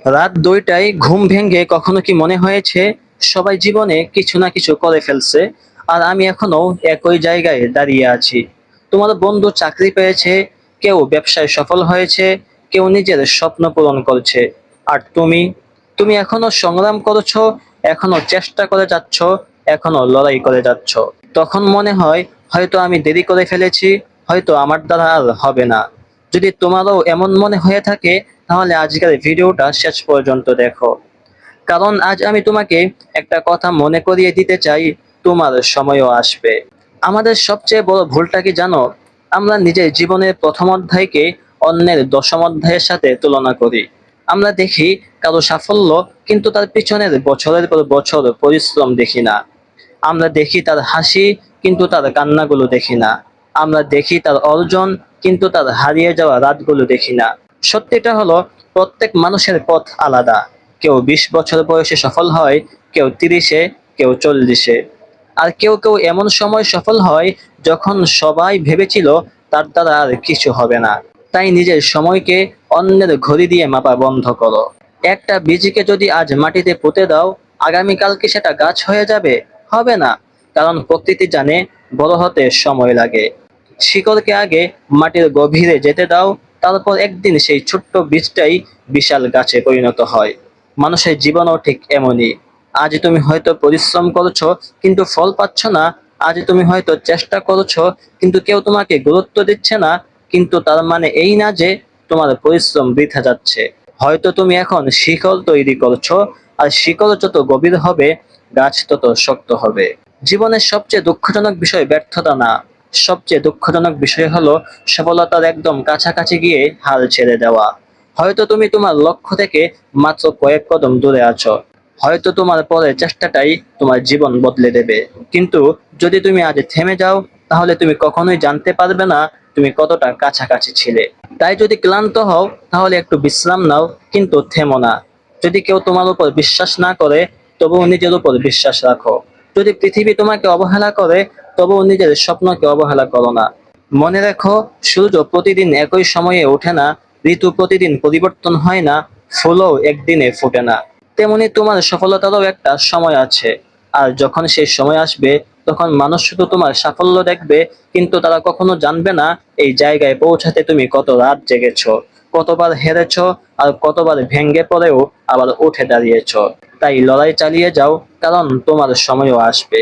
রাত 2টায় ঘুম ভেঙে কখনো কি মনে হয়েছে সবাই জীবনে কিছু না কিছু করে ফেলছে, আর আমি এখনো একই জায়গায় দাঁড়িয়ে আছি? তোমার বন্ধু চাকরি পেয়েছে, কেউ ব্যবসায় সফল হয়েছে, কেউ নিজের স্বপ্ন পূরণ করছে, আর তুমি তুমি এখনো সংগ্রাম করছো, এখনো চেষ্টা করে যাচ্ছ, এখনো লড়াই করে যাচ্ছ। তখন মনে হয় হয়তো আমি দেরি করে ফেলেছি, হয়তো আমার দ্বারা আর হবে না। যদি তোমারও এমন মনে হয়ে থাকে, তাহলে আজকের ভিডিওটা শেষ পর্যন্ত দেখো, কারণ আজ আমি তোমাকে একটা কথা মনে করিয়ে দিতে চাই, তোমার সময়ও আসবে। আমাদের সবচেয়ে বড় ভুলটা কি জানো? আমরা নিজের জীবনের প্রথম অধ্যায়কে অন্যের দশম অধ্যায়ের সাথে তুলনা করি। আমরা দেখি কারো সাফল্য, কিন্তু তার পিছনের বছরের পর বছর পরিশ্রম দেখি না। আমরা দেখি তার হাসি, কিন্তু তার কান্নাগুলো দেখি না। আমরা দেখি তার অর্জন, কিন্তু তার হারিয়ে যাওয়া রাতগুলো দেখি না। সত্যিটা হলো, প্রত্যেক মানুষের পথ আলাদা। কেউ 20 বছর বয়সে সফল হয়, কেউ 30-এ, কেউ 40-এ। আর কেউ কেউ এমন সময় সফল হয় যখন সবাই ভেবেছিল তার দ্বারা আর কিছু হবে না। তাই নিজের সময়কে অন্যের ঘড়ি দিয়ে মাপা বন্ধ করো। একটা বীজকে যদি আজ মাটিতে পুঁতে দাও, আগামীকাল কি সেটা গাছ হয়ে যাবে? হবে না। কারণ প্রকৃতি জানে বড় হতে সময় লাগে। শিকড়কে আগে মাটির গভীরে যেতে দাও, তারপর একদিন সেই ছোট্ট বীজটাই বিশাল গাছে পরিণত হয়। মানুষের জীবনও ঠিক এমনই। আজ তুমি হয়তো পরিশ্রম করছো, কিন্তু ফল পাচ্ছ না। আজ তুমি হয়তো চেষ্টা করছো, কিন্তু কেউ তোমাকে গুরুত্ব দিচ্ছে না। কিন্তু তার মানে এই না যে তোমার পরিশ্রম বৃথা যাচ্ছে। হয়তো তুমি এখন শিকড় তৈরি করছো, আর শিকড় যত গভীর হবে, গাছ তত শক্ত হবে। জীবনের সবচেয়ে দুঃখজনক বিষয় ব্যর্থতা না, সবচেয়ে দুঃখজনক বিষয় হলো সফলতার একদম কাছাকাছি গিয়ে হাল ছেড়ে দেওয়া। হয়তো তুমি তোমার লক্ষ্য থেকে মাত্র কয়েক কদম দূরে আছো। হয়তো তোমার পরের চেষ্টাটাই তোমার জীবন বদলে দেবে। কিন্তু যদি তুমি আজ থেমে যাও, তাহলে তুমি কখনোই জানতে পারবে না তুমি কতটা কাছাকাছি ছিলে। তাই যদি ক্লান্ত হও, তাহলে একটু বিশ্রাম নাও, কিন্তু থেমো না। যদি কেউ তোমার উপর বিশ্বাস না করে, তবুও নিজের উপর বিশ্বাস রাখো। যদি পৃথিবী তোমাকে অবহেলা করে, তবুও নিজের স্বপ্নকে অবহেলা করো না। মনে রেখো, সূর্য প্রতিদিন একই সময়ে ওঠে না, ঋতু প্রতিদিন পরিবর্তন হয় না, ফুলও একদিনে ফোটে না। তেমনি তোমার সফলতারও একটা সময় আছে। আর যখন সেই সময় আসবে, তখন মানুষ শুধু তোমার সাফল্য দেখবে, কিন্তু তারা কখনো জানবে না এই জায়গায় পৌঁছাতে তুমি কত রাত জেগেছো, কতবার হেরেছো, আর কতবার ভেঙে পড়েও আবার উঠে দাঁড়িয়েছো। তাই লড়াই চালিয়ে যাও, কারণ তোমার সময়ও আসবে।